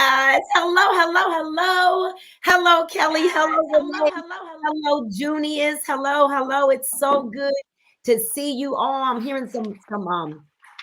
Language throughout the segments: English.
guys. Hello, Kelly. Hello, Renee. Hello, Junius. Hello. It's so good to see you all. I'm hearing some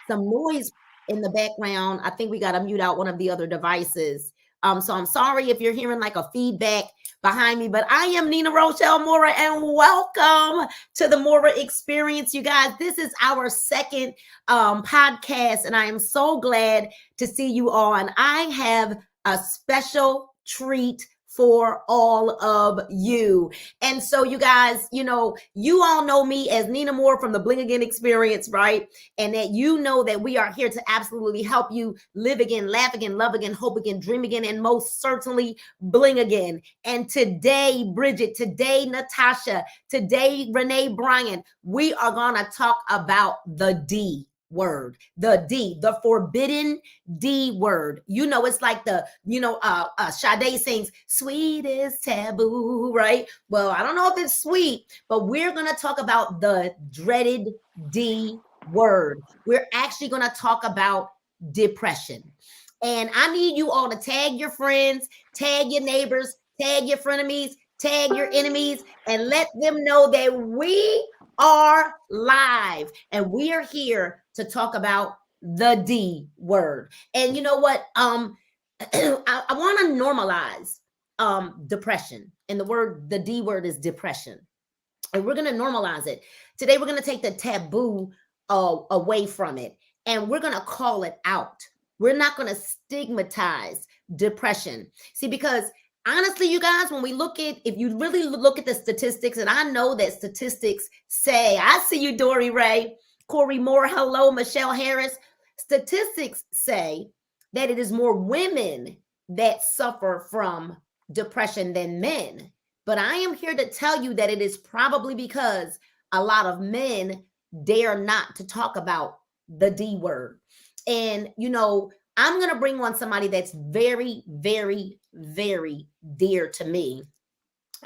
noise in the background. I think we got to mute out one of the other devices. So I'm sorry if you're hearing like a feedback behind me, but I am Nina Rochelle Mora, and welcome to the Mora Experience, you guys. This is our second podcast, and I am so glad to see you all. And I have a special treat for all of you. And so, you guys, you all know me as Nina Moore from the Bling Again Experience, right? And that you know that we are here to absolutely help you live again, laugh again, love again, hope again, dream again, and most certainly bling again. And today, Bridget, today, Natasha, today, Renee Bryant, we are going to talk about the D word, the forbidden D word. It's like Sade sings, sweet is taboo, right? Well, I don't know if it's sweet, but we're going to talk about the dreaded D word. We're actually going to talk about depression. And I need you all to tag your friends, tag your neighbors, tag your frenemies, tag your enemies, and let them know that we are live and we are here to talk about the D word. And you know what? I want to normalize depression. And the D word is depression. And we're going to normalize it. Today, we're going to take the taboo away from it. And we're going to call it out. We're not going to stigmatize depression. See, because honestly, you guys, if you really look at the statistics, and I know that statistics say, I see you, Dory Ray, Corey Moore, hello, Michelle Harris. Statistics say that it is more women that suffer from depression than men. But I am here to tell you that it is probably because a lot of men dare not to talk about the D word. And, I'm going to bring on somebody that's very, very, very dear to me.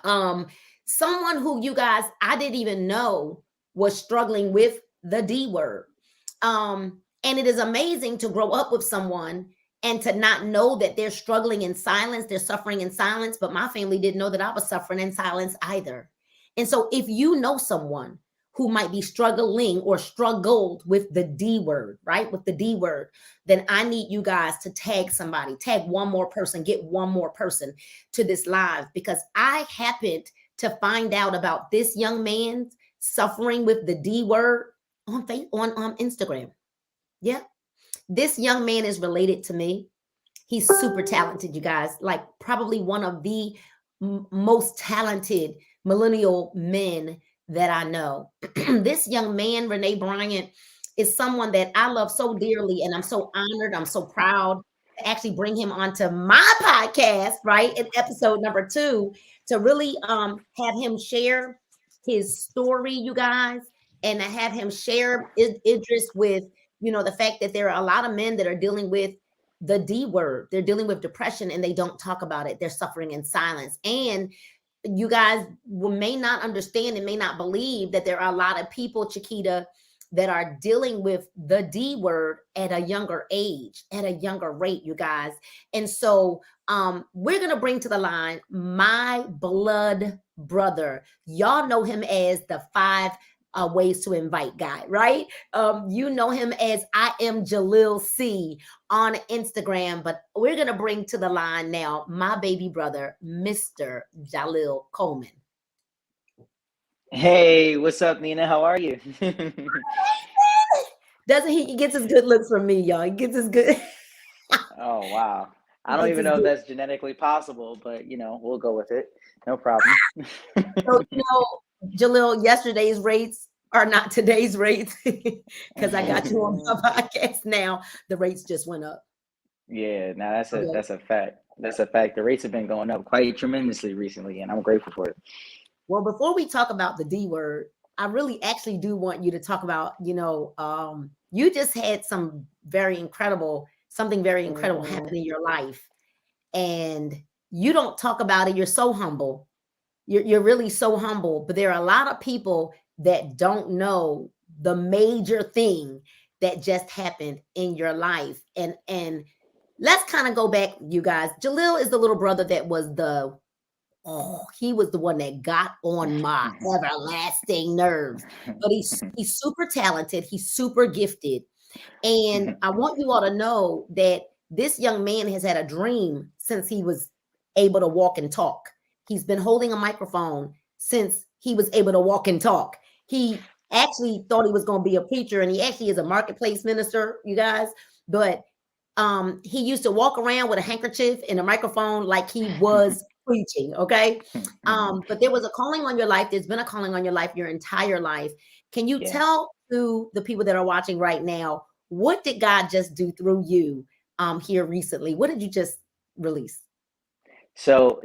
Someone who, you guys, I didn't even know was struggling with the D word. And it is amazing to grow up with someone and to not know that they're struggling in silence, they're suffering in silence. But my family didn't know that I was suffering in silence either. And so if you know someone who might be struggling or struggled with the D word, right? With the D word, then I need you guys to tag somebody, tag one more person, get one more person to this live, because I happened to find out about this young man suffering with the D word on Instagram. Yeah. This young man is related to me. He's super talented, you guys, like probably one of the most talented millennial men that I know. This young man, Renee Bryant, is someone that I love so dearly, and I'm so honored, I'm so proud to actually bring him onto my podcast, right, in episode number 2, to really have him share his story, you guys, and to have him share interest with, the fact that there are a lot of men that are dealing with the D word. They're dealing with depression and they don't talk about it. They're suffering in silence. And you guys may not understand and may not believe that there are a lot of people, Chiquita, that are dealing with the D word at a younger age, at a younger rate, you guys. And so we're going to bring to the line my blood brother. Y'all know him as the 5 ways to invite guy, right? You know him as I am Jalil C on Instagram, but we're going to bring to the line now my baby brother, Mr. Jalil Coleman. Hey, what's up, Nina? How are you? Doesn't he gets his good looks from me, y'all. He gets his good. Oh, wow. I don't even know if that's genetically possible, but, we'll go with it. No problem. So, Jalil, yesterday's rates are not today's rates, because I got you on my podcast now. The rates just went up. Yeah, now that's a fact. That's a fact. The rates have been going up quite tremendously recently, and I'm grateful for it. Well, before we talk about the D word, I really actually do want you to talk about, you just had something very incredible happen in your life, and you don't talk about it. You're so humble. You're really so humble, but there are a lot of people that don't know the major thing that just happened in your life. And let's kind of go back, you guys. Jalil is the little brother that was he was the one that got on my everlasting nerves. But he's super talented. He's super gifted. And I want you all to know that this young man has had a dream since he was able to walk and talk. He's been holding a microphone since he was able to walk and talk. He actually thought he was going to be a preacher, and he actually is a marketplace minister, you guys. But he used to walk around with a handkerchief and a microphone like he was preaching. Okay. But there was a calling on your life. There's been a calling on your life your entire life. Can you Yeah. tell to the people that are watching right now, what did God just do through you here recently? What did you just release? So,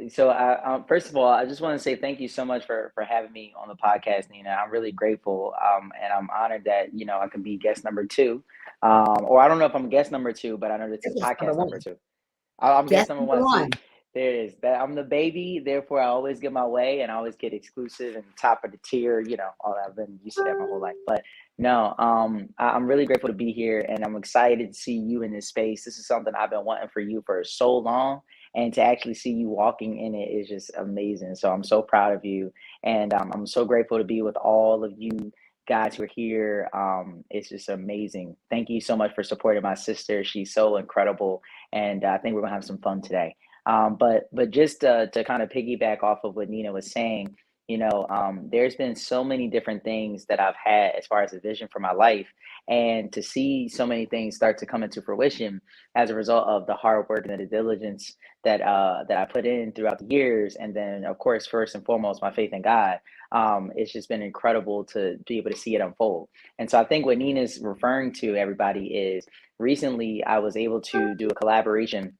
first of all, I just want to say thank you so much for having me on the podcast, Nina. I'm really grateful, and I'm honored that I can be guest number two, or I don't know if I'm guest number two, but I know this is Guess number podcast one. number two. I'm Guess guest number number one. one. See, there it is. That I'm the baby, therefore I always get my way, and I always get exclusive and top of the tier. All that. I've been used to that my whole life, but no, I'm really grateful to be here, and I'm excited to see you in this space. This is something I've been wanting for you for so long, and to actually see you walking in it is just amazing. So I'm so proud of you, and I'm so grateful to be with all of you guys who are here. It's just amazing. Thank you so much for supporting my sister. She's so incredible, and I think we're gonna have some fun today. But just to kind of piggyback off of what Nina was saying, there's been so many different things that I've had as far as a vision for my life, and to see so many things start to come into fruition as a result of the hard work and the diligence that I put in throughout the years, and then of course, first and foremost, my faith in God. It's just been incredible to be able to see it unfold. And so I think what Nina's referring to, everybody, is recently I was able to do a collaboration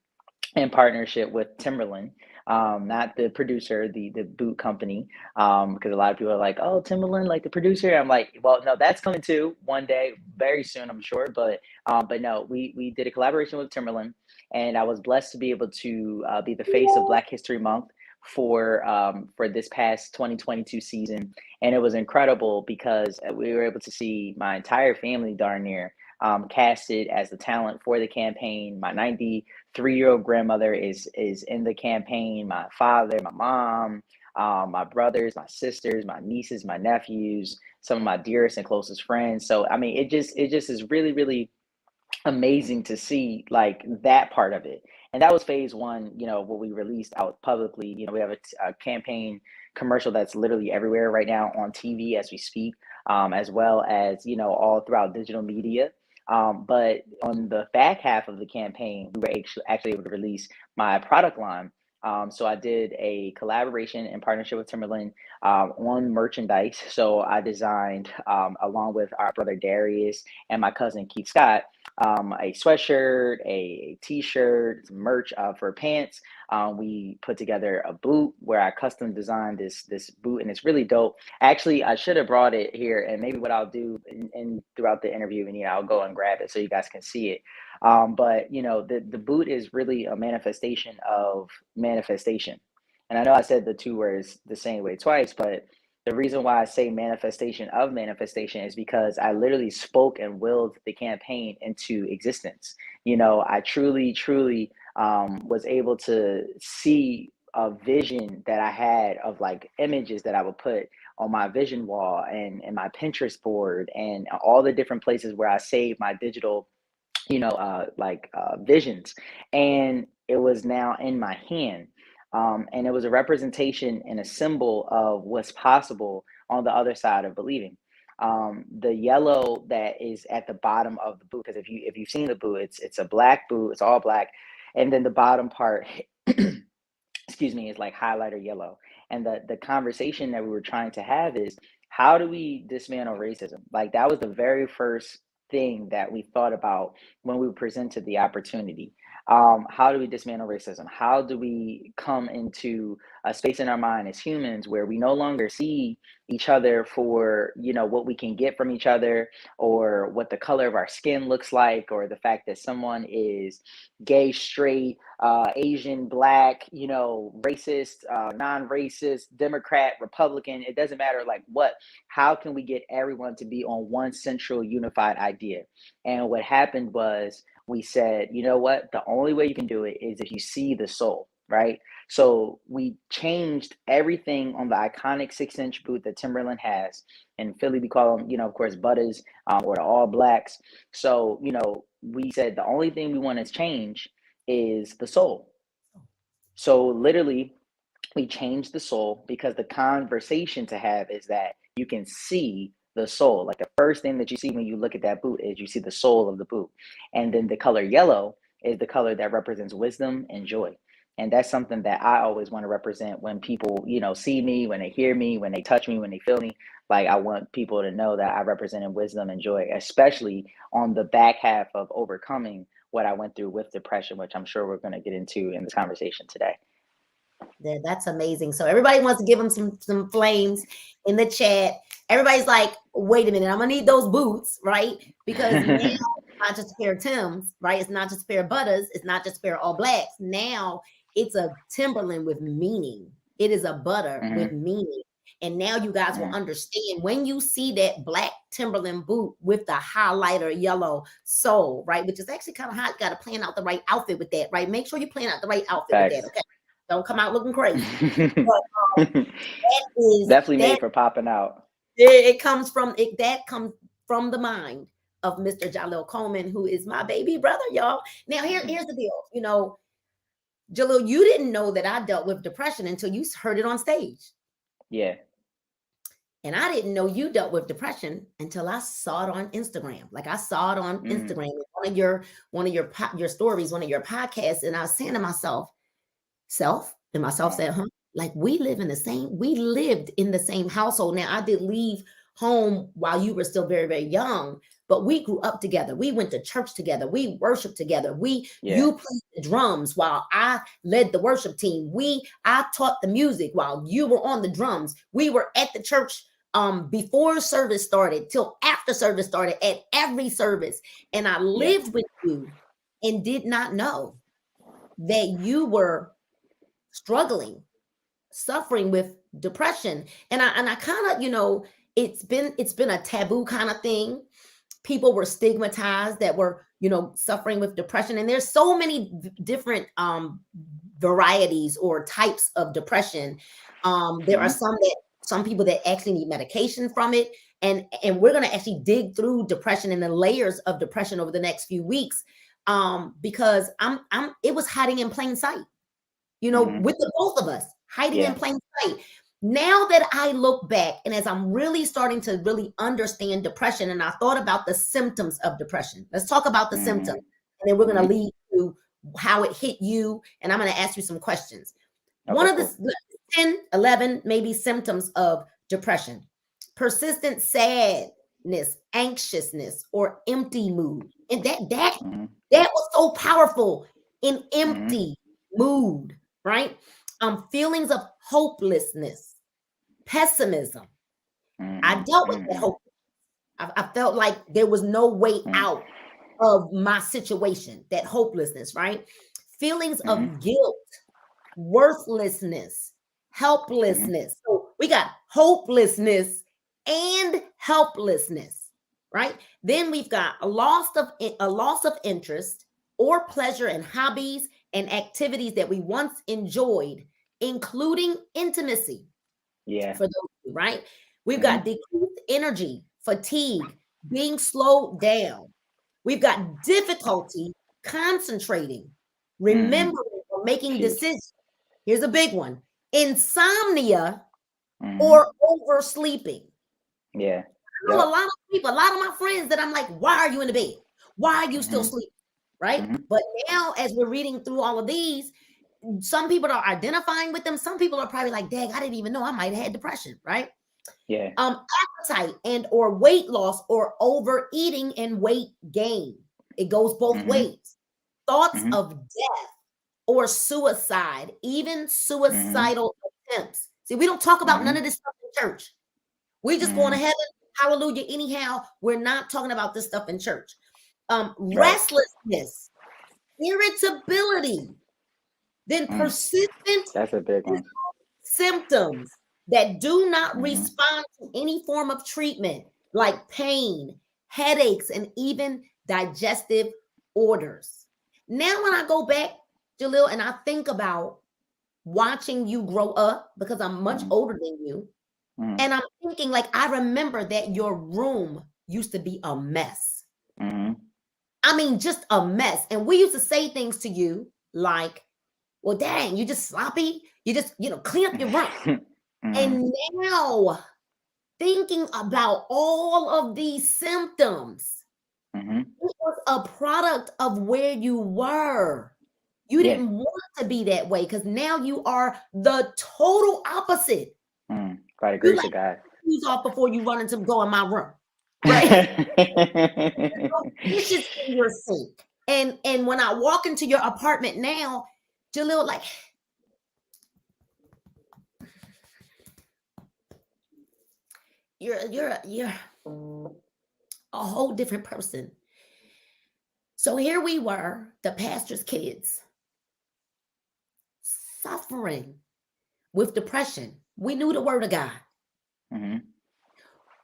in partnership with Timberland, not the producer, the boot company, because a lot of people are like, "Oh, Timberland, like the producer." I'm like, "Well, no, that's coming too one day, very soon, I'm sure." But no, we did a collaboration with Timberland, and I was blessed to be able to be the face of Black History Month for this past 2022 season, and it was incredible because we were able to see my entire family darn near casted as the talent for the campaign. My 93-year-old grandmother is in the campaign. My father, my mom, my brothers, my sisters, my nieces, my nephews, some of my dearest and closest friends. So I mean, it just is really really amazing to see like that part of it. And that was phase one, what we released out publicly. We have a campaign commercial that's literally everywhere right now on TV as we speak, as well as, all throughout digital media. But on the back half of the campaign, we were actually able to release my product line. So I did a collaboration in partnership with Timberland on merchandise. So I designed, along with our brother Darius and my cousin Keith Scott, a sweatshirt, a t-shirt, some merch for pants. We put together a boot where I custom designed this boot, and it's really dope. Actually, I should have brought it here, and maybe what I'll do in throughout the interview, and I'll go and grab it so you guys can see it. But the boot is really a manifestation of manifestation. And I know I said the two words the same way twice, but the reason why I say manifestation of manifestation is because I literally spoke and willed the campaign into existence. I truly, truly was able to see a vision that I had of like images that I would put on my vision wall and my Pinterest board and all the different places where I save my digital visions, and it was now in my hand. And it was a representation and a symbol of what's possible on the other side of believing. The yellow that is at the bottom of the boot, because if you've seen the boot, it's a black boot, it's all black, and then the bottom part, excuse me, is like highlighter yellow. And the conversation that we were trying to have is, how do we dismantle racism? Like that was the very first thing that we thought about when we presented the opportunity. How do we dismantle racism? How do we come into a space in our mind as humans where we no longer see each other for what we can get from each other, or what the color of our skin looks like, or the fact that someone is gay, straight, Asian, black, racist, non-racist, Democrat, Republican. It doesn't matter like what. How can we get everyone to be on one central unified idea? And what happened was we said, you know what? The only way you can do it is if you see the soul, right? So we changed everything on the iconic 6-inch boot that Timberland has. In Philly, we call them, of course, Butters, or the All Blacks. So, we said the only thing we want to change is the sole. So literally, we changed the sole because the conversation to have is that you can see the sole. Like the first thing that you see when you look at that boot is you see the sole of the boot. And then the color yellow is the color that represents wisdom and joy. And that's something that I always want to represent when people, see me, when they hear me, when they touch me, when they feel me. Like I want people to know that I represented wisdom and joy, especially on the back half of overcoming what I went through with depression, which I'm sure we're going to get into in this conversation today. That's amazing. So everybody wants to give them some flames in the chat. Everybody's like, wait a minute, I'm gonna need those boots, right? Because now it's not just a pair of Timbs, right? It's not just a pair of Butters. It's not just a pair of All Blacks. Now it's a Timberland with meaning. It is a Butter with meaning. And now you guys will understand when you see that black Timberland boot with the highlighter yellow sole, right? Which is actually kind of hot. You got to plan out the right outfit with that, right? Make sure you plan out the right outfit with that, okay? Don't come out looking crazy. But, that is definitely made for popping out. It comes from it. That comes from the mind of Mr. Jalil Coleman, who is my baby brother, y'all. Now, here's the deal. Jalil, you didn't know that I dealt with depression until you heard it on stage. Yeah. And I didn't know you dealt with depression until I saw it on Instagram. Like I saw it on Instagram, one of your stories, one of your podcasts, and I was saying to myself, and myself said, like we lived in the same household. Now I did leave home while you were still very, very young, but we grew up together. We went to church together. We worshiped together. You played the drums while I led the worship team. I taught the music while you were on the drums. We were at the church before service started till after service started, at every service. And I lived with you and did not know that you were suffering with depression. And I kind of, it's been a taboo kind of thing. People were stigmatized that were, suffering with depression. And there's so many different varieties or types of depression. There are some people that actually need medication from it. And we're going to actually dig through depression and the layers of depression over the next few weeks. Because it was hiding in plain sight. With the both of us hiding in plain sight. Now that I look back, and as I'm really starting to really understand depression, and I thought about the symptoms of depression. Let's talk about the symptoms, and then we're going to lead to how it hit you, and I'm going to ask you some questions. One of the 10, 11 maybe symptoms of depression: persistent sadness, anxiousness, or empty mood. And that was so powerful. In empty mood. Right? Feelings of hopelessness, pessimism. I dealt with that hope. I felt like there was no way out of my situation, that hopelessness, right? Feelings of guilt, worthlessness, helplessness. So we got hopelessness and helplessness, right? Then we've got a loss of interest or pleasure in hobbies and activities that we once enjoyed, including intimacy. Yeah. For those, right? We've got decreased energy, fatigue, being slowed down. We've got difficulty concentrating, remembering, or making decisions. Here's a big one: insomnia or oversleeping. Yeah. I know a lot of people, a lot of my friends that I'm like, why are you in the bed? Why are you still sleeping? Right? But now, as we're reading through all of these, some people are identifying with them. Some people are probably like, dang, I didn't even know I might have had depression, right? Yeah. Appetite and or weight loss or overeating and weight gain. It goes both ways. Thoughts of death or suicide, even suicidal attempts. See, we don't talk about none of this stuff in church. We just going to heaven, hallelujah. Anyhow, we're not talking about this stuff in church. Restlessness, irritability, then persistent That's a big one. symptoms that do not respond to any form of treatment, like pain, headaches, and even digestive orders. Now, when I go back, Jalil, and I think about watching you grow up, because I'm much Mhm. older than you, Mhm. and I'm thinking, like, I remember that your room used to be a mess. Mhm. I mean, just a mess. And we used to say things to you like, well, dang, you just sloppy. You just, clean up your room. Mhm. And now, thinking about all of these symptoms, Mhm. it was a product of where you were. You Yeah. didn't want to be that way because now you are the total opposite. By the You grace like of God. shoes off before you run into go in my room, right? No dishes in your sink. And when I walk into your apartment now, Jalil, like you're a whole different person. So here we were, the pastor's kids, suffering with depression. We knew the word of God. Mhm.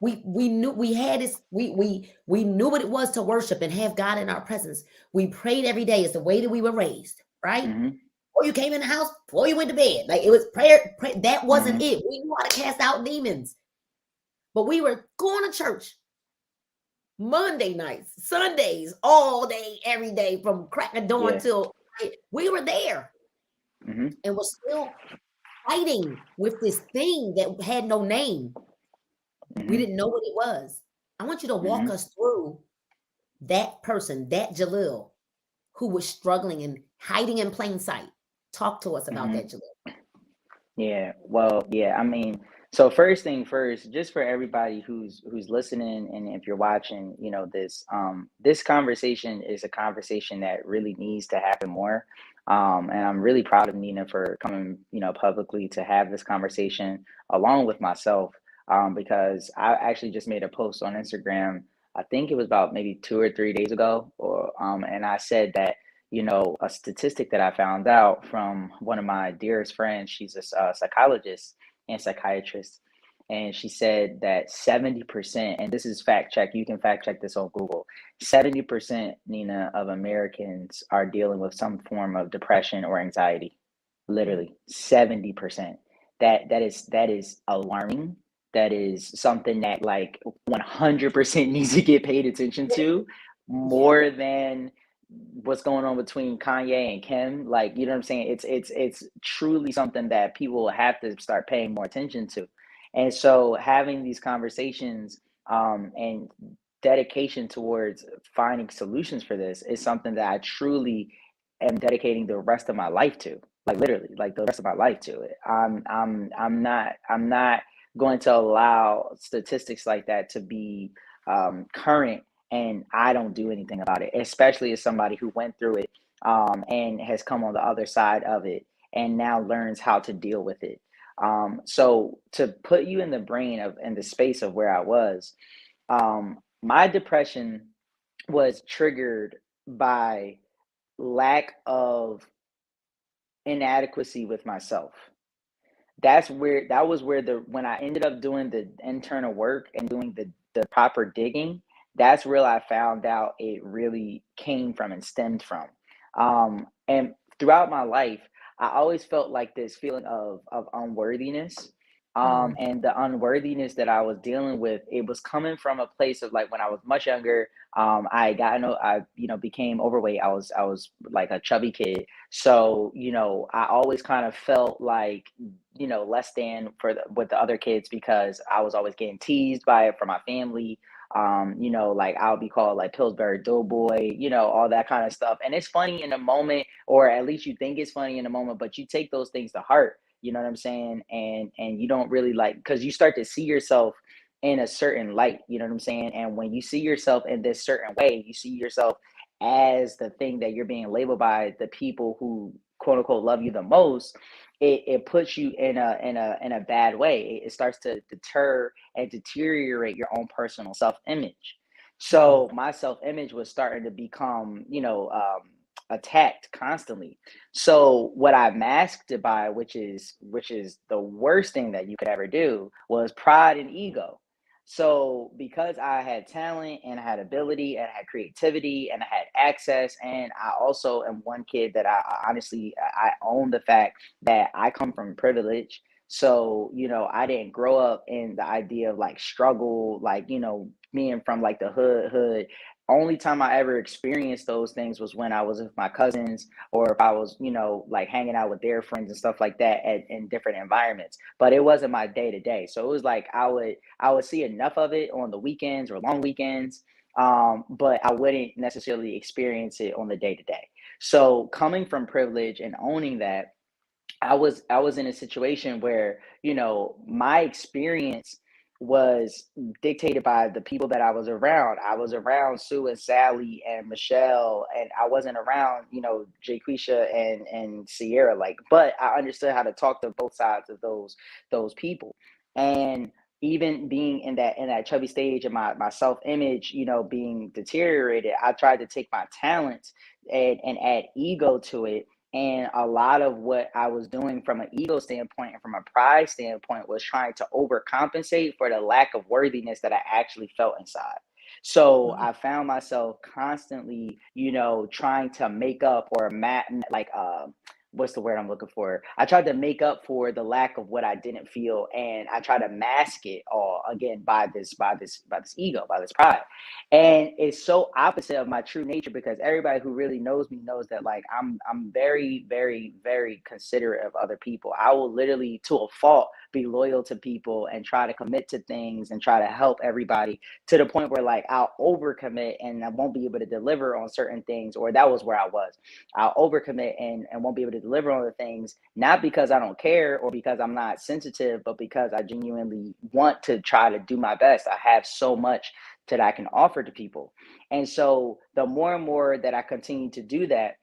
We knew we had this, we knew what it was to worship and have God in our presence. We prayed every day. It's the way that we were raised, right? Mhm. Before you came in the house, before you went to bed. Like it was prayer, that wasn't Mhm. it. We knew how to cast out demons. But we were going to church Monday nights, Sundays, all day, every day, from crack of dawn Yeah. till we were there. Mhm. And we're still fighting with this thing that had no name. We Mhm. didn't know what it was. I want you to walk Mhm. us through that person, that Jalil, who was struggling and hiding in plain sight. Talk to us about that, Mhm. Jalil. Yeah. Well, yeah. I mean, so first thing first, just for everybody who's listening, and if you're watching, this conversation is a conversation that really needs to happen more. And I'm really proud of Nina for coming, publicly to have this conversation along with myself. Because I actually just made a post on Instagram. I think it was about maybe 2 or 3 days ago, and I said that a statistic that I found out from one of my dearest friends. She's a psychologist and psychiatrist. And she said that 70%, and this is fact check, you can fact check this on Google, 70%, Nina, of Americans are dealing with some form of depression or anxiety. Literally 70%. That is alarming. That is something that like 100% needs to get paid attention to Yeah. more than what's going on between Kanye and Kim. Like, you know what I'm saying? It's truly something that people have to start paying more attention to. And so having these conversations, and dedication towards finding solutions for this is something that I truly am dedicating the rest of my life to. Like literally, like the rest of my life to it. I'm not going to allow statistics like that to be current and I don't do anything about it, especially as somebody who went through it, and has come on the other side of it and now learns how to deal with it. So to put you in the brain of in the space of where I was, my depression was triggered by lack of inadequacy with myself. That was where the when I ended up doing the internal work and doing the proper digging, that's where I found out it really came from and stemmed from. And throughout my life, I always felt like this feeling of unworthiness. Mm, And the unworthiness that I was dealing with, it was coming from a place of like when I was much younger. I became overweight. I was like a chubby kid, so I always kind of felt like less than with the other kids because I was always getting teased by it from my family. Like I'll be called like Pillsbury Doughboy, all that kind of stuff. And it's funny in the moment, or at least you think it's funny in the moment, but you take those things to heart. You know what I'm saying? And you don't really like because you start to see yourself in a certain light. You know what I'm saying? And when you see yourself in this certain way, you see yourself as the thing that you're being labeled by the people who quote unquote love you the most. It puts you in a bad way. It starts to deter and deteriorate your own personal self-image. mm, So my self-image was starting to become attacked constantly. So what I masked it by, which is the worst thing that you could ever do, was pride and ego. So because I had talent and I had ability and I had creativity and I had access, and I also am one kid that I honestly I own the fact that I come from privilege. So, I didn't grow up in the idea of like struggle, like, being from like the hood. Only time I ever experienced those things was when I was with my cousins, or if I was, like hanging out with their friends and stuff like that in different environments. But it wasn't my day to day. So it was like I would see enough of it on the weekends or long weekends, but I wouldn't necessarily experience it on the day to day. So coming from privilege and owning that, I was in a situation where, my experience was dictated by the people that I was around. I was around Sue and Sally and Michelle, and I wasn't around, Jaquisha and Sierra. Like, but I understood how to talk to both sides of those people. And even being in that chubby stage and my self-image, being deteriorated, I tried to take my talents and add ego to it. And a lot of what I was doing from an ego standpoint and from a pride standpoint was trying to overcompensate for the lack of worthiness that I actually felt inside. So Mhm. I found myself constantly, trying to make up or like what's the word I'm looking for? I tried to make up for the lack of what I didn't feel, and I tried to mask it all again by this ego, by this pride. And it's so opposite of my true nature, because everybody who really knows me knows that like I'm very, very, very considerate of other people. I will literally, to a fault, be loyal to people and try to commit to things and try to help everybody, to the point where like I'll overcommit and I won't be able to deliver on certain things. Or that was where I was. I'll overcommit and won't be able to deliver on the things, not because I don't care or because I'm not sensitive, but because I genuinely want to try to do my best. I have so much that I can offer to people. And so the more and more that I continue to do that,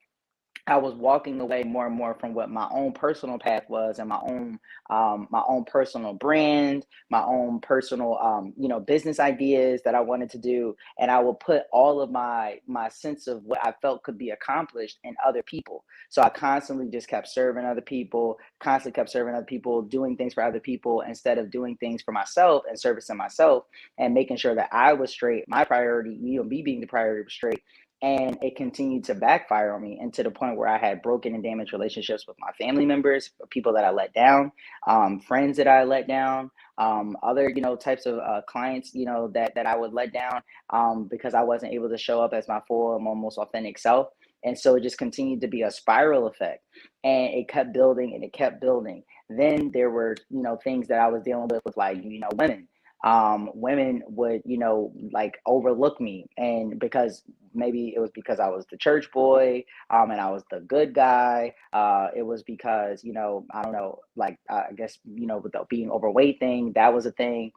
I was walking away more and more from what my own personal path was, and my own personal brand, my own personal business ideas that I wanted to do, and I will put all of my sense of what I felt could be accomplished in other people. So I constantly just kept serving other people, constantly kept serving other people, doing things for other people instead of doing things for myself and servicing myself and making sure that I was straight. My priority, me being the priority, was straight. And it continued to backfire on me, and to the point where I had broken and damaged relationships with my family members, people that I let down, friends that I let down, other types of clients that I would let down, because I wasn't able to show up as my full and most authentic self. And so it just continued to be a spiral effect, and it kept building and it kept building. Then there were things that I was dealing with like women. Women would like overlook me, and because maybe it was because I was the church boy, and I was the good guy. It was because I don't know, like I guess with the being overweight thing, that was a thing.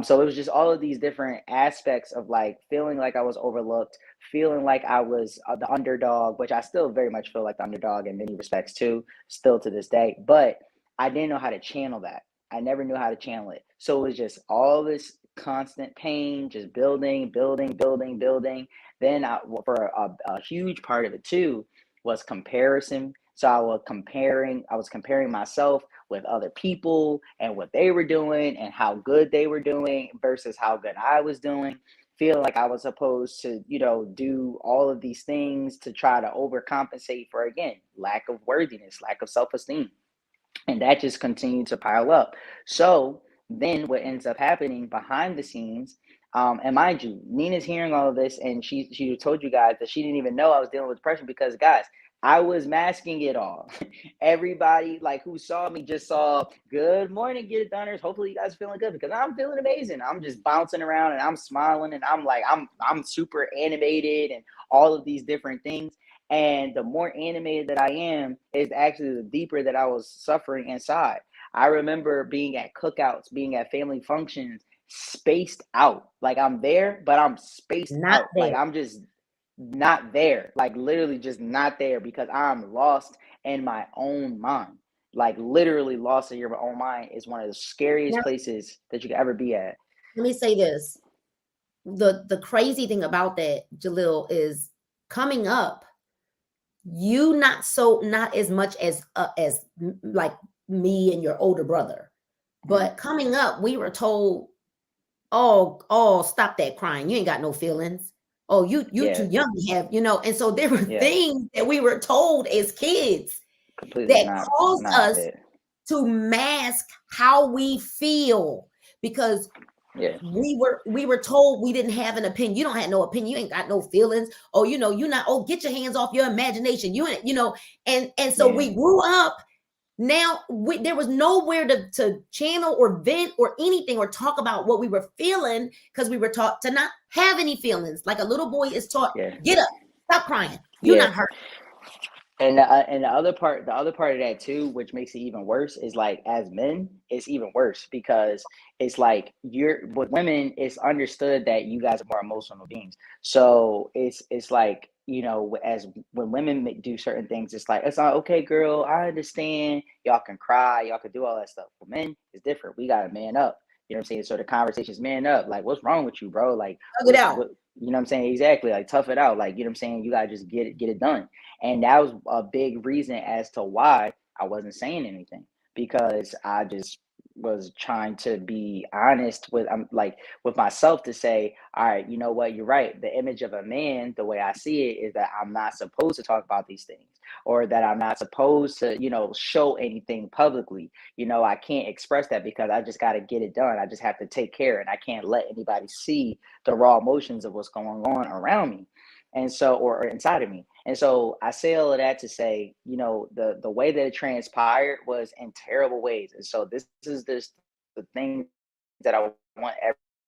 So it was just all of these different aspects of like feeling like I was overlooked, feeling like I was the underdog, which I still very much feel like the underdog in many respects too, still to this day. But I didn't know how to channel that. I never knew how to channel it. So it was just all this constant pain, just building, building, building, building. Then for a huge part of it too was comparison. So I was comparing myself with other people and what they were doing and how good they were doing versus how good I was doing. Feel like I was supposed to, do all of these things to try to overcompensate for, again, lack of worthiness, lack of self-esteem. And that just continued to pile up. So then what ends up happening behind the scenes, and mind you, Nina's hearing all of this, and she told you guys that she didn't even know I was dealing with depression, because guys, I was masking it all. Everybody like who saw me just saw, good morning, get it doners. Hopefully you guys are feeling good, because I'm feeling amazing. I'm just bouncing around and I'm smiling and I'm like I'm super animated and all of these different things. And the more animated that I am is actually the deeper that I was suffering inside. I remember being at cookouts, being at family functions, spaced out. Like I'm there, but I'm spaced Not out. Like there. I'm just not there. Like literally just not there, because I'm lost in my own mind. Like literally lost in your own mind is one of the Now, scariest places that you could ever be at. let me say this. The crazy thing about that, Jalil, is coming up, you not as much as like me and your older brother, Mhm. but coming up, we were told Oh, stop that crying. You ain't got no feelings. Oh, you too Yeah, young to have, and so there were yeah, things that we were told as kids completely that not caused not us it. to mask how we feel because Yeah, we were told we didn't have an opinion. You don't have no opinion. You ain't got no feelings. Oh, you're not. Oh, get your hands off your imagination. You ain't, and so yeah, we grew up. Now there was nowhere to channel or vent or anything or talk about what we were feeling because we were taught to not have any feelings. Like a little boy is taught, yeah, get up, stop crying. You're yeah. not hurt. And the other part of that too, which makes it even worse, is like as men, it's even worse because it's like you're with women, it's understood that you guys are more emotional beings. So it's like as when women do certain things, it's like it's like okay, girl, I understand. Y'all can cry, y'all can do all that stuff. For men, it's different. We gotta man up. You know what I'm saying? So the conversation's man up. Like, what's wrong with you, bro? Like, Hug it out. what? You know what I'm saying? Exactly. Like, tough it out. Like, you know what I'm saying? You gotta just get it done. And that was a big reason as to why I wasn't saying anything because I just was trying to be honest with I'm like with myself to say, all right, you know what, you're right. The image of a man, the way I see it, is that I'm not supposed to talk about these things or that I'm not supposed to, show anything publicly. I can't express that because I just got to get it done. I just have to take care and I can't let anybody see the raw emotions of what's going on around me and so or inside of me. And so I say all of that to say, the way that it transpired was in terrible ways. And so this is the thing that I want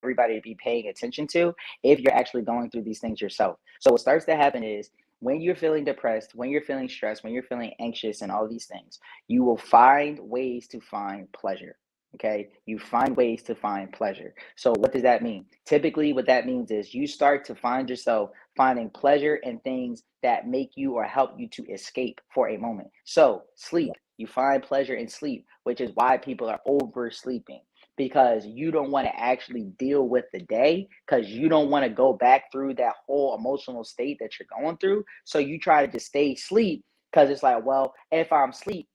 everybody to be paying attention to if you're actually going through these things yourself. So what starts to happen is when you're feeling depressed, when you're feeling stressed, when you're feeling anxious and all these things, you will find ways to find pleasure. Okay, you find ways to find pleasure. So what does that mean? Typically what that means is you start to find yourself finding pleasure in things that make you or help you to escape for a moment. So sleep, you find pleasure in sleep, which is why people are oversleeping because you don't want to actually deal with the day because you don't want to go back through that whole emotional state that you're going through. So you try to just stay asleep because it's like, well, if I'm asleep,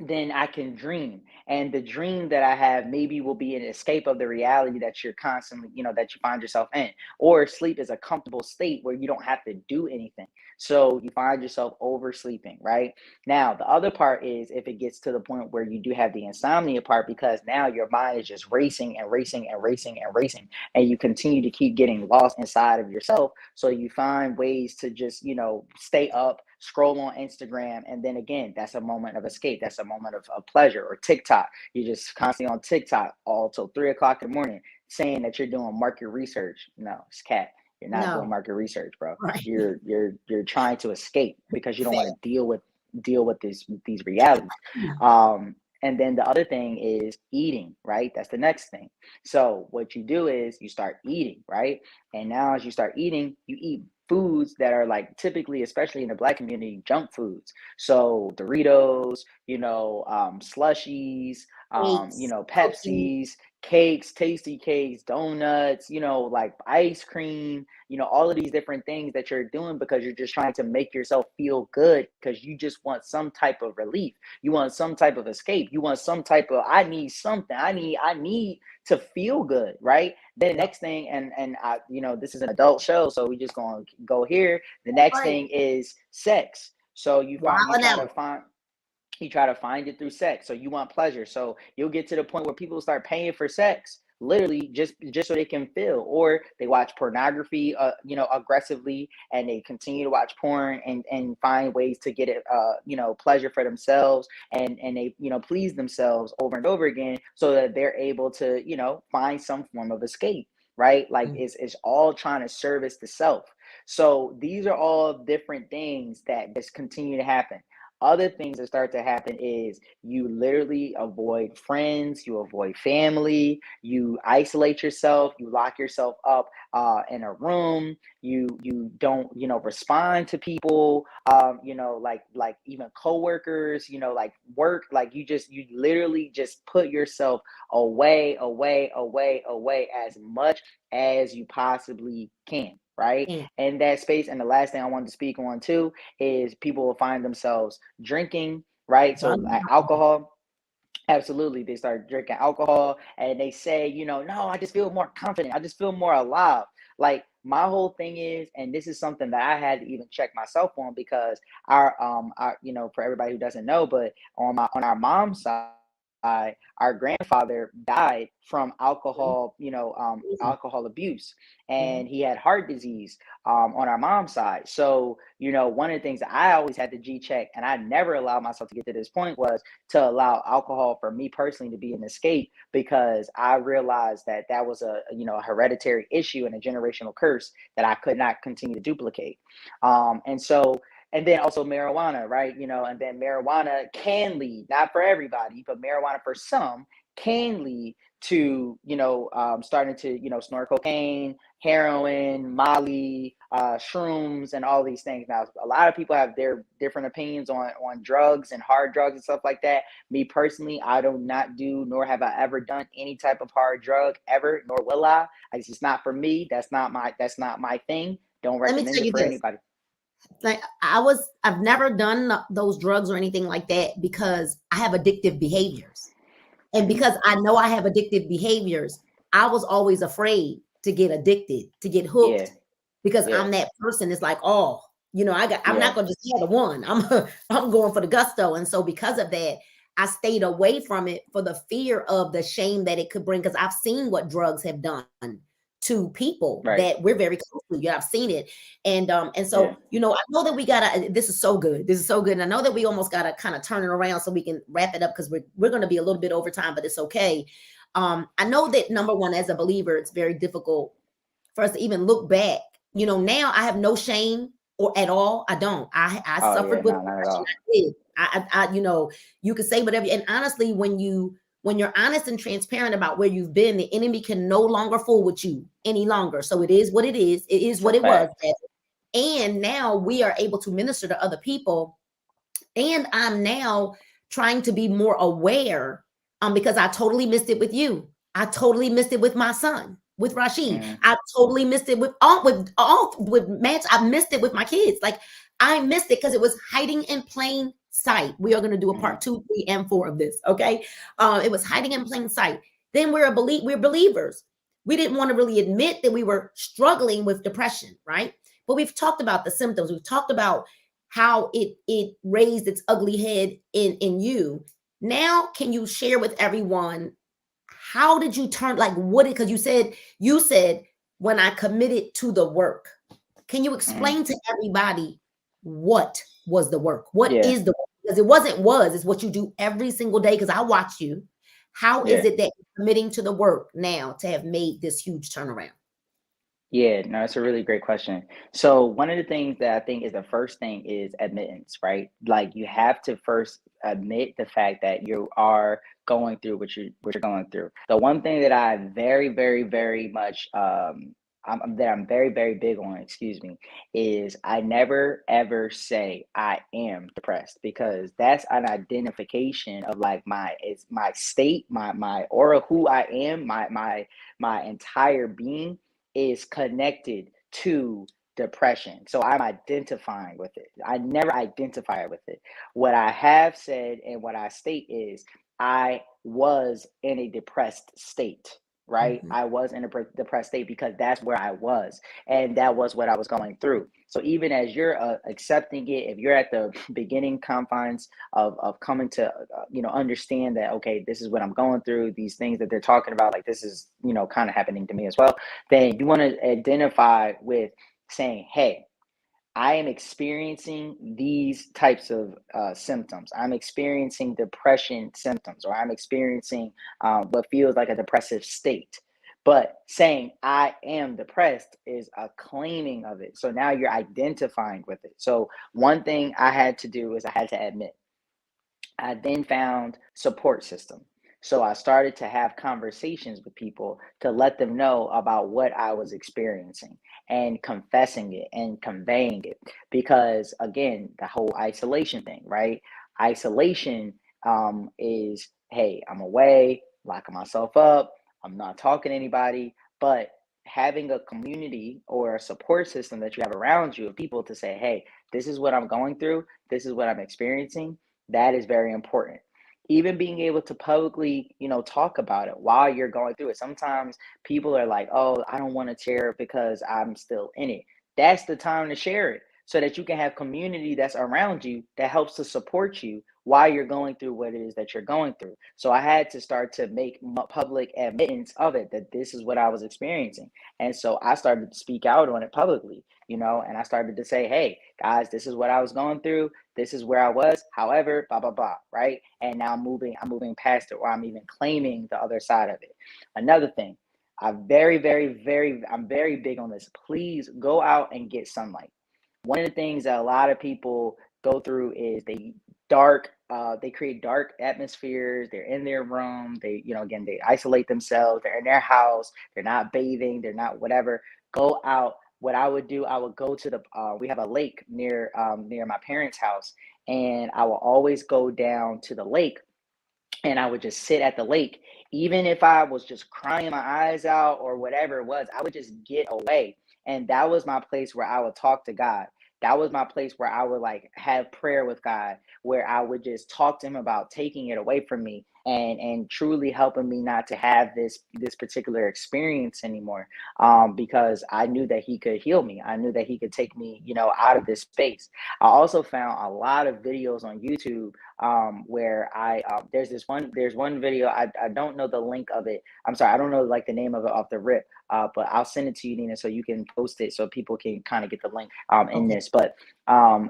then I can dream. And the dream that I have maybe will be an escape of the reality that you're constantly, that you find yourself in. Or sleep is a comfortable state where you don't have to do anything. So you find yourself oversleeping, right? Now, the other part is if it gets to the point where you do have the insomnia part, because now your mind is just racing and racing and racing and racing, and you continue to keep getting lost inside of yourself. So you find ways to just, stay up, scroll on Instagram, and then again, that's a moment of escape. That's a moment of pleasure. Or TikTok, you're just constantly on TikTok all till 3 o'clock in the morning, saying that you're doing market research. No, it's cat. You're not doing No, market research, bro. right. You're trying to escape because you don't want Fact. to deal with these realities. And then the other thing is eating, right? That's the next thing. So what you do is you start eating, right? And now as you start eating, you eat foods that are like typically, especially in the Black community, junk foods. So Doritos, slushies, Cakes, cookies, Pepsis, cakes, tasty cakes, donuts, like ice cream, all of these different things that you're doing because you're just trying to make yourself feel good because you just want some type of relief. You want some type of escape. You want some type of I need something. I need to feel good, right? Then the yep, next thing, and I, this is an adult show, so we just gonna go here. The next right. thing is sex. So Wilding out. you try to find it through sex. So you want pleasure. So you'll get to the point where people start paying for sex literally just so they can feel, or they watch pornography aggressively, and they continue to watch porn and find ways to get it pleasure for themselves, and they please themselves over and over again so that they're able to find some form of escape, right? Like Mm. it's all trying to service the self. So these are all different things that just continue to happen. Other things that start to happen is you literally avoid friends, you avoid family, you isolate yourself, you lock yourself up in a room, you don't respond to people, like even coworkers, like work, like you literally just put yourself away, away, away, away as much as you possibly can, right? Mm. In that space. And the last thing I wanted to speak on too is people will find themselves drinking, right? So Done. alcohol, Absolutely. They start drinking alcohol and they say, no, I just feel more confident. I just feel more alive. Like my whole thing is, and this is something that I had to even check myself on because for everybody who doesn't know, but on our mom's side, our grandfather died from alcohol abuse, Mhm. and he had heart disease on our mom's side. So, one of the things that I always had to G check, and I never allowed myself to get to this point, was to allow alcohol for me personally to be an escape because I realized that that was a hereditary issue and a generational curse that I could not continue to duplicate. And then also marijuana, right? And then marijuana can lead, not for everybody, but marijuana for some can lead to, starting to, snort cocaine, heroin, Molly, shrooms, and all these things. Now, a lot of people have their different opinions on drugs and hard drugs and stuff like that. Me personally, I do not do, nor have I ever done any type of hard drug ever, nor will I. It's just not for me. That's not my thing. Don't Let me recommend tell it you for this. anybody. Like I've never done those drugs or anything like that because I have addictive behaviors. And Hmm. because I know I have addictive behaviors, I was always afraid to get addicted, to get Yeah, hooked, because yeah, I'm that person. It's like, oh, I'm yeah, not gonna just have the one. I'm going for the gusto. And so because of that, I stayed away from it for the fear of the shame that it could bring. Because I've seen what drugs have done to people right. that we're very close to. Yeah, I've seen it. And Yeah, so, I know that we gotta, this is so good. This is so good. And I know that we almost gotta kind of turn it around so we can wrap it up because we're gonna be a little bit over time, but it's okay. I know that number one, as a believer, it's very difficult for us to even look back. Now I have no shame or at all. I don't. I oh yeah, suffered with no, not at depression. all. I did. You could say whatever. And honestly, when you're honest and transparent about where you've been, the enemy can no longer fool with you any longer. So it is what it is. It is It's a what it was. fact. And now we are able to minister to other people. And I'm now trying to be more aware, because I totally missed it with you. I totally missed it with my son, with Rashid. Hmm. I totally missed it with Max. I missed it with my kids. Like I missed it because it was hiding in plain sight. We are going to do a Hmm. part 2, 3, and 4 of this. Okay. It was hiding in plain sight. Then we're believers. We didn't want to really admit that we were struggling with depression, right? But we've talked about the symptoms. We've talked about how it raised its ugly head in you. Now, can you share with everyone, how did you turn, like, what did, because you said when I committed to the work. Can you Hmm. explain to everybody what was the work? What Yeah, is the work? Because it wasn't was, it's what you do every single day. Because I watch you. How is yeah. it that you're committing to the work now to have made this huge turnaround? Yeah, no, it's a really great question. So one of the things that I think is the first thing is admittance, right? Like you have to first admit the fact that you are going through what you're going through. The one thing that I very, very, very much that I'm very, very big on, excuse me, is I never ever say I am depressed because that's an identification of like it's my state, my aura, who I am, my entire being is connected to depression. So I'm identifying with it. I never identify with it. What I have said and what I state is I was in a depressed state, right? Mhm. I was in a depressed state because that's where I was. And that was what I was going through. So even as you're accepting it, if you're at the beginning confines of coming to, understand that, okay, this is what I'm going through, these things that they're talking about, like this is, kind of happening to me as well, then you want to identify with saying, hey, I am experiencing these types of symptoms. I'm experiencing depression symptoms, or I'm experiencing what feels like a depressive state. But saying I am depressed is a claiming of it. So now you're identifying with it. So one thing I had to do is I had to admit I then found support system. So I started to have conversations with people to let them know about what I was experiencing and confessing it and conveying it. Because again, the whole isolation thing, right? Isolation is, hey, I'm away, locking myself up, I'm not talking to anybody, but having a community or a support system that you have around you of people to say, hey, this is what I'm going through, this is what I'm experiencing, that is very important. even being able to publicly, talk about it while you're going through it. Sometimes people are like, oh, I don't want to share it because I'm still in it. That's the time to share it so that you can have community that's around you that helps to support you while you're going through what it is that you're going through. So I had to start to make public admittance of it, that this is what I was experiencing. And so I started to speak out on it publicly, and I started to say, hey, guys, this is what I was going through. This is where I was. However, blah, blah, blah, right? And now I'm moving past it, or I'm even claiming the other side of it. Another thing, I'm very big on this. Please go out and get sunlight. One of the things that a lot of people go through is they create dark atmospheres. They're in their room. Again, they isolate themselves. They're in their house. They're not bathing. They're not whatever. Go out. What I would do, I would go to we have a lake near my parents' house, and I will always go down to the lake, and I would just sit at the lake. Even if I was just crying my eyes out or whatever it was, I would just get away. And that was my place where I would talk to God. That was my place where I would like have prayer with God, where I would just talk to him about taking it away from me and truly helping me not to have this particular experience anymore. Because I knew that he could heal me. I knew that he could take me, out of this space. I also found a lot of videos on YouTube where there's one video. I don't know the link of it. I'm sorry, I don't know like the name of it off the rip. But I'll send it to you, Nina, so you can post it so people can kind of get the link in this. But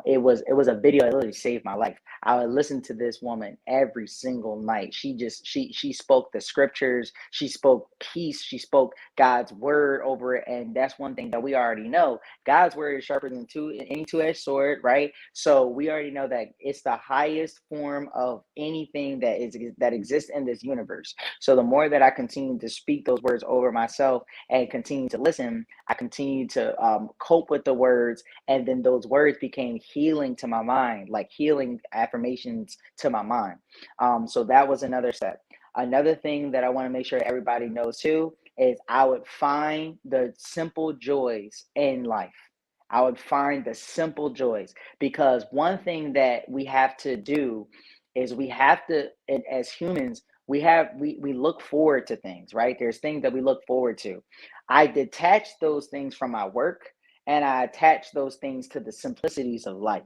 it was a video that literally saved my life. I would listen to this woman every single night. She spoke the scriptures, she spoke peace, she spoke God's word over it. And that's one thing that we already know. God's word is sharper than any two-edged sword, right? So we already know that it's the highest form of anything that exists in this universe. So the more that I continue to speak those words over myself and continue to listen, I continue to cope with the words, and then those words became healing to my mind, like healing affirmations to my mind. So that was another step. Another thing that I want to make sure everybody knows too is I would find the simple joys in life. I would find the simple joys, because one thing that we have to do is we have to, as humans, we look forward to things, right? There's things that we look forward to. I detach those things from my work, and I attach those things to the simplicities of life.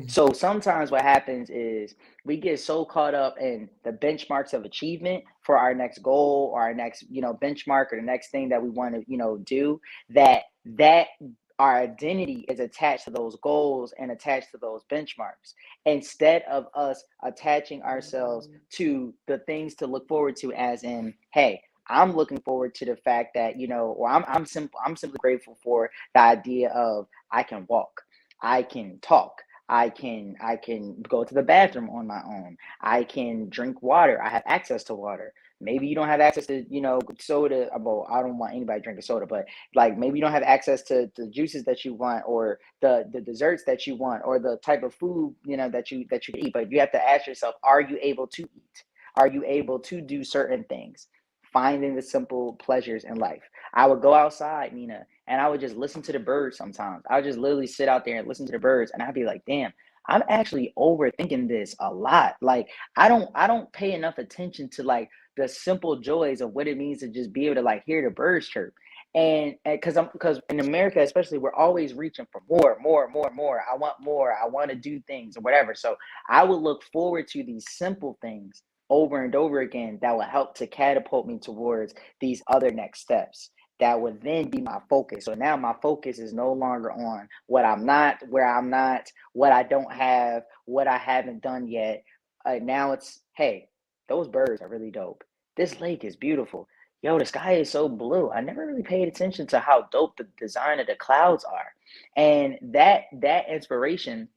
So sometimes what happens is we get so caught up in the benchmarks of achievement for our next goal or our next, benchmark, or the next thing that we want to, do, that our identity is attached to those goals and attached to those benchmarks, instead of us attaching ourselves to the things to look forward to, as in, hey, I'm looking forward to the fact that, or I'm simply grateful for the idea of I can walk, I can talk, I can go to the bathroom on my own. I can drink water. I have access to water. Maybe you don't have access to, soda. Well, I don't want anybody drinking soda, but like maybe you don't have access to the juices that you want, or the desserts that you want, or the type of food, that you eat. But you have to ask yourself, are you able to eat? Are you able to do certain things? Finding the simple pleasures in life. I would go outside, Nina, and I would just listen to the birds sometimes. I would just literally sit out there and listen to the birds, and I'd be like, damn, I'm actually overthinking this a lot. Like I don't pay enough attention to like the simple joys of what it means to just be able to like hear the birds chirp. And because in America, especially, we're always reaching for more, more, more, more. I want more. I want to do things or whatever. So I would look forward to these simple things over and over again that will help to catapult me towards these other next steps that would then be my focus. So now my focus is no longer on what I'm not, where I'm not, what I don't have, what I haven't done yet. Now it's, hey, those birds are really dope. This lake is beautiful. Yo, the sky is so blue. I never really paid attention to how dope the design of the clouds are. And that inspiration,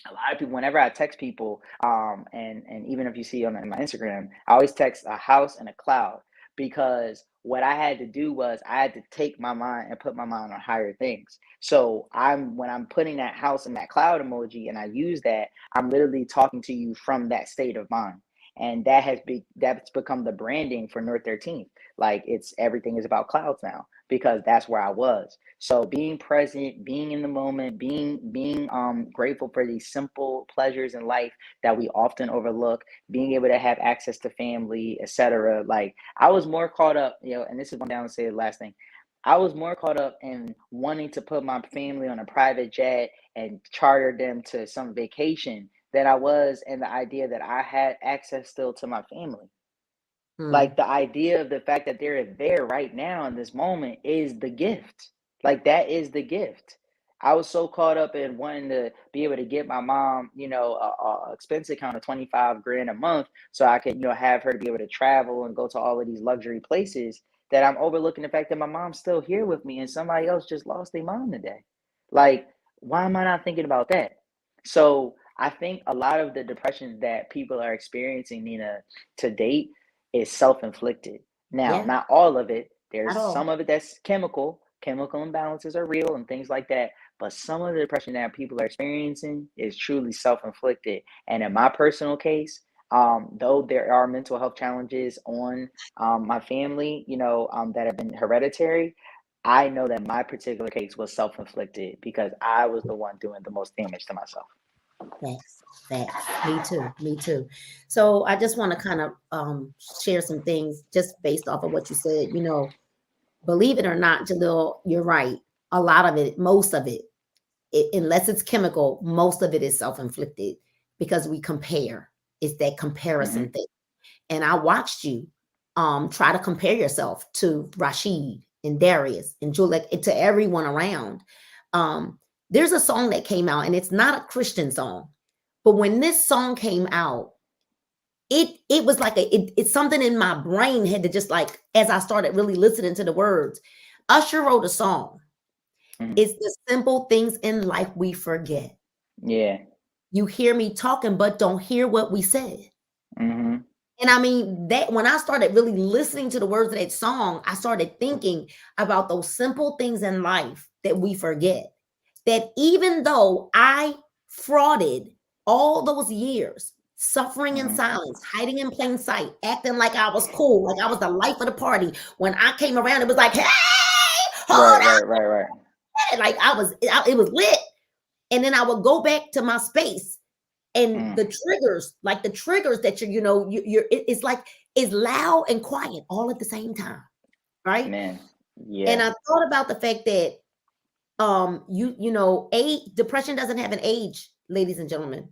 a lot of people, whenever I text people, and even if you see on my Instagram, I always text a house and a cloud, because what I had to do was I had to take my mind and put my mind on higher things. So when I'm putting that house and that cloud emoji and I use that, I'm literally talking to you from that state of mind. And that's become the branding for North 13th. Like, it's everything is about clouds now, because that's where I was. So being present, being in the moment, being grateful for these simple pleasures in life that we often overlook, being able to have access to family, etc. Like, I was more caught up, and this is one down and say the last thing. I was more caught up in wanting to put my family on a private jet and charter them to some vacation than I was in the idea that I had access still to my family. Hmm. Like, the idea of the fact that they're there right now in this moment is the gift. Like, that is the gift. I was so caught up in wanting to be able to get my mom, a expense account of 25 grand a month so I could, have her to be able to travel and go to all of these luxury places, that I'm overlooking the fact that my mom's still here with me and somebody else just lost their mom today. Like, why am I not thinking about that? So I think a lot of the depression that people are experiencing, Nina, to date, is self-inflicted. Now, Yeah, not all of it. at There's all. some of it that's chemical. Chemical imbalances are real and things like that. But some of the depression that people are experiencing is truly self-inflicted. And in my personal case, though there are mental health challenges on my family, that have been hereditary, I know that my particular case was self-inflicted because I was the one doing the most damage to myself. Facts, facts. Me too. Me too. So I just want to kind of share some things just based off of what you said. Believe it or not, Jalil, you're right. A lot of it, most of it, unless it's chemical, most of it is self-inflicted because we compare. It's that comparison Mm-hmm. thing. And I watched you try to compare yourself to Rashid and Darius and Juliet and to everyone around. Um, there's a song that came out, and it's not a Christian song, but when this song came out, it was like it's something in my brain had to just like as I started really listening to the words. Usher wrote a song. Mm-hmm. It's the simple things in life we forget. Yeah. You hear me talking, but don't hear what we said. Mm-hmm. And I mean, that when I started really listening to the words of that song, I started thinking about those simple things in life that we forget. That even though I frauded all those years, suffering in Mm-hmm. silence, hiding in plain sight, acting like I was cool, like I was the life of the party, when I came around, it was like, hey, Right, hold right, right, right. on. Like it was lit. And then I would go back to my space and Mm. the triggers that it's like it's loud and quiet all at the same time, right? Man, And yeah. I thought about the fact that age depression doesn't have an age, ladies and gentlemen,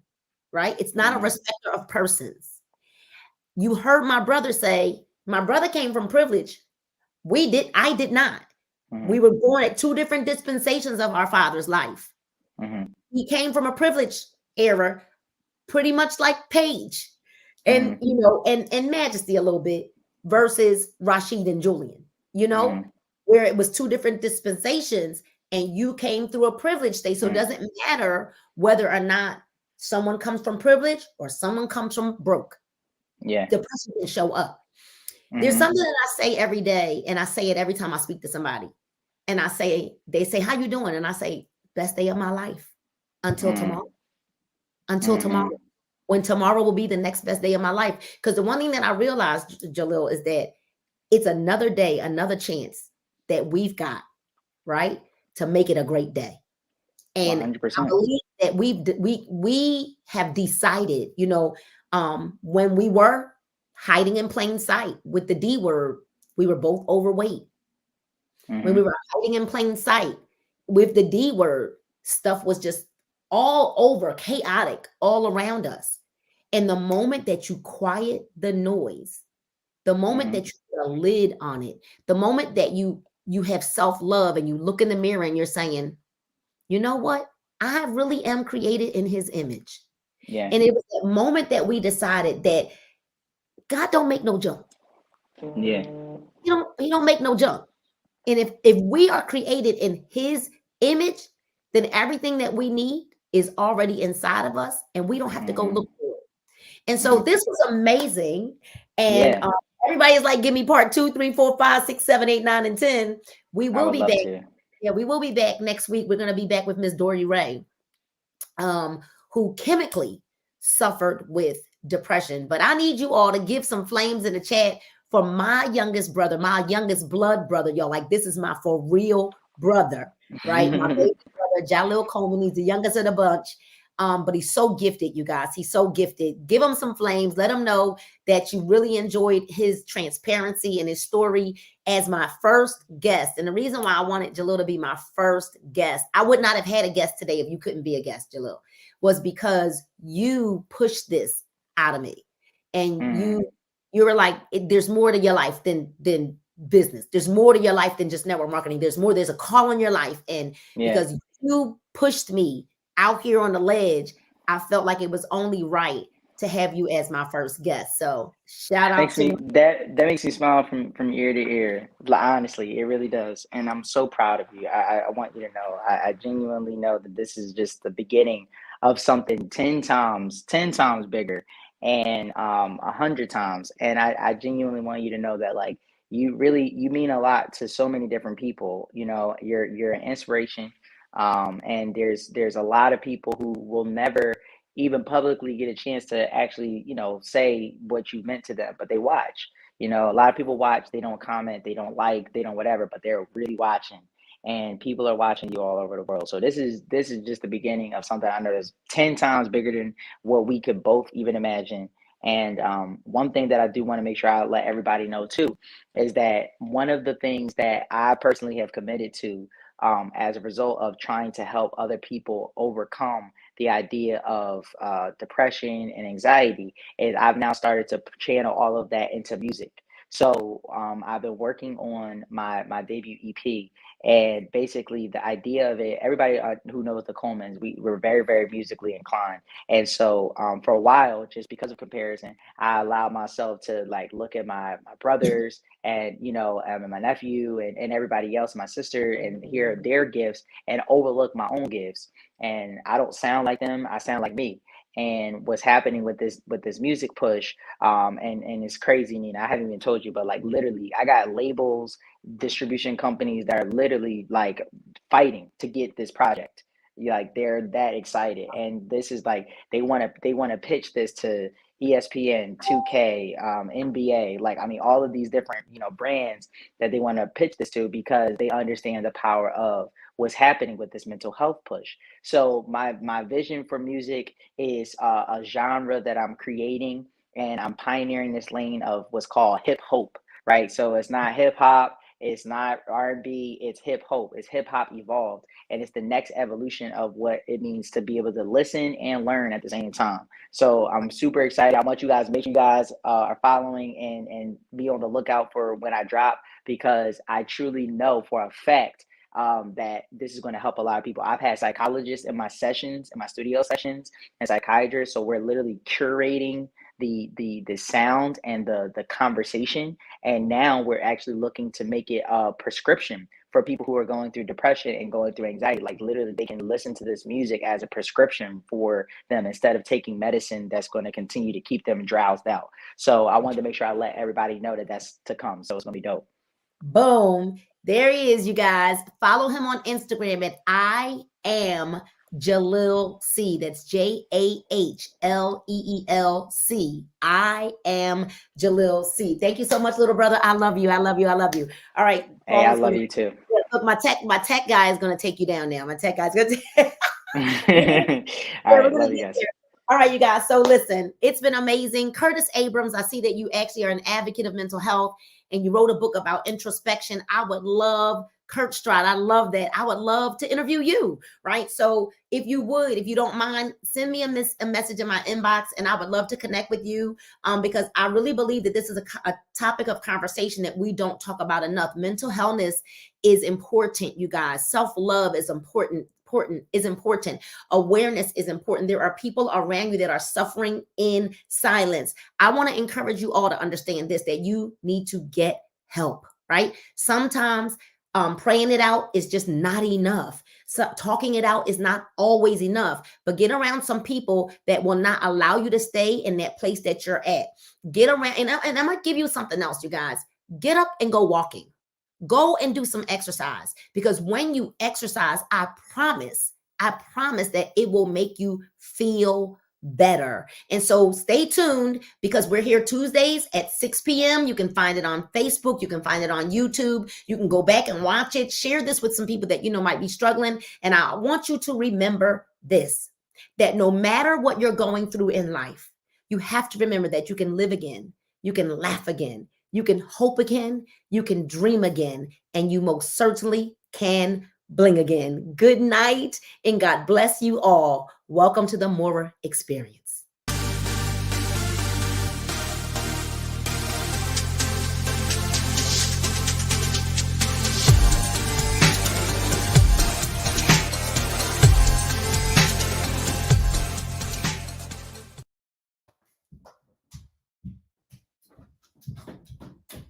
right? It's not a Mhm, respecter of persons. You heard my brother say, my brother came from privilege. I did not. We mhm, were born at two different dispensations of our father's life. mhm, He came from a privileged era, pretty much like Paige, and mhm, and Majesty a little bit versus Rashid and Julian, mhm, where it was two different dispensations, and you came through a privileged state. So it mm. doesn't matter whether or not someone comes from privilege or someone comes from broke. Yeah. Depression can show up. There's Mhm, something that I say every day, and I say it every time I speak to somebody. And they say, "How you doing?" And I say, "Best day of my life until mm, tomorrow." Until tomorrow, mhm. when tomorrow will be the next best day of my life. Because the one thing that I realized, Jalil, is that it's another day, another chance that we've got, right, to make it a great day. And I 100%. believe that we have decided, when we were hiding in plain sight with the D word, we were both overweight. When we Mhm, were hiding in plain sight with the D word, stuff was just all over, chaotic, all around us. And the moment that you quiet the noise, the moment mhm. that you put a lid on it, the moment that you have self-love and you look in the mirror and you're saying, you know what? I really am created in his image. Yeah, And it was that moment that we decided that God don't make no junk. yeah. He don't make no junk. And if we are created in his image, then everything that we need is already inside of us and we don't have to go Mhm, look for it. And so mhm. this was amazing. And Yeah, everybody is like, give me part 2, 3, 4, 5, 6, 7, 8, 9, and 10. We I will would be love back. to. Yeah, we will be back next week. We're going to be back with Miss Dory Ray, um, who chemically suffered with depression. But I need you all to give some flames in the chat for my youngest brother, my youngest blood brother, y'all. Like, this is my for real brother, right? My baby brother, Jalil Coleman. He's the youngest of the bunch. But he's so gifted, you guys. He's so gifted. Give him some flames. Let him know that you really enjoyed his transparency and his story as my first guest. And the reason why I wanted Jalil to be my first guest, I would not have had a guest today if you couldn't be a guest, Jalil, was because you pushed this out of me. And you were like, there's more to your life than business. There's more to your life than just network marketing. There's a call in your life. And because you pushed me out here on the ledge, I felt like it was only right to have you as my first guest. So shout out to you. That makes me smile from ear to ear. Honestly, it really does. And I'm so proud of you. I want you to know, I genuinely know that this is just the beginning of something 10 times bigger and 100 times. And I genuinely want you to know that, like, you mean a lot to so many different people. You know, you're an inspiration. And there's a lot of people who will never even publicly get a chance to actually, you know, say what you meant to them, but they watch. You know, a lot of people watch, they don't comment, they don't like, they don't whatever, but they're really watching. And people are watching you all over the world. So this is just the beginning of something I know is 10 times bigger than what we could both even imagine. And one thing that I do want to make sure I let everybody know too is that one of the things that I personally have committed to, as a result of trying to help other people overcome the idea of depression and anxiety, is I've now started to channel all of that into music. So I've been working on my debut EP, and basically the idea of it, everybody who knows the Colemans, we're very, very musically inclined. And so for a while, just because of comparison, I allowed myself to like look at my brothers and, you know, and my nephew and everybody else, my sister, and hear their gifts and overlook my own gifts. And I don't sound like them, I sound like me. And what's happening with this music push, and it's crazy, Nina. I haven't even told you, but like literally, I got labels, distribution companies that are literally like fighting to get this project. Like they're that excited, and this is like they want to pitch this to ESPN, 2K, NBA, like I mean, all of these different brands that they want to pitch this to because they understand the power of what's happening with this mental health push. So my vision for music is a genre that I'm creating, and I'm pioneering this lane of what's called hip hop, right? So it's not hip hop, it's not R&B, it's hip hop. It's hip hop evolved, and it's the next evolution of what it means to be able to listen and learn at the same time. So I'm super excited. I want you guys, make sure you guys are following and be on the lookout for when I drop, because I truly know for a fact that this is going to help a lot of people. I've had psychologists in my sessions, in my studio sessions, and psychiatrists. So we're literally curating the sound and the conversation, and now we're actually looking to make it a prescription for people who are going through depression and going through anxiety. Like literally, they can listen to this music as a prescription for them instead of taking medicine that's going to continue to keep them drowsed out. So I wanted to make sure I let everybody know that that's to come. So it's going to be dope. Boom. There he is, you guys. Follow him on Instagram at I am Jalil C. That's JAHLEELC. I am Jalil C. Thank you so much, little brother. I love you. I love you. I love you. All right. Hey, I love you too. Look, my tech guy is going to take you down now. My tech guy's going to All right, love you guys. All right, you guys. So listen, it's been amazing. Curtis Abrams, I see that you actually are an advocate of mental health and you wrote a book about introspection. I would love, Kurt Stride, I love that. I would love to interview you, right? So if you don't mind, send me a message in my inbox, and I would love to connect with you because I really believe that this is a topic of conversation that we don't talk about enough. Mental health is important, you guys. Self-love is important. Awareness is important. There are people around you that are suffering in silence. I want to encourage you all to understand this, that you need to get help, right? Sometimes praying it out is just not enough. So talking it out is not always enough, but get around some people that will not allow you to stay in that place that you're at. Get around, and I'm going to give you something else, you guys. Get up and go walking. Go and do some exercise, because when you exercise, I promise that it will make you feel better. And so stay tuned, because we're here Tuesdays at 6 p.m. You can find it on Facebook. You can find it on YouTube. You can go back and watch it. Share this with some people that you know might be struggling. And I want you to remember this, that no matter what you're going through in life, you have to remember that you can live again. You can laugh again. You can hope again. You can dream again. And you most certainly can bling again. Good night, and God bless you all. Welcome to the Mora Experience.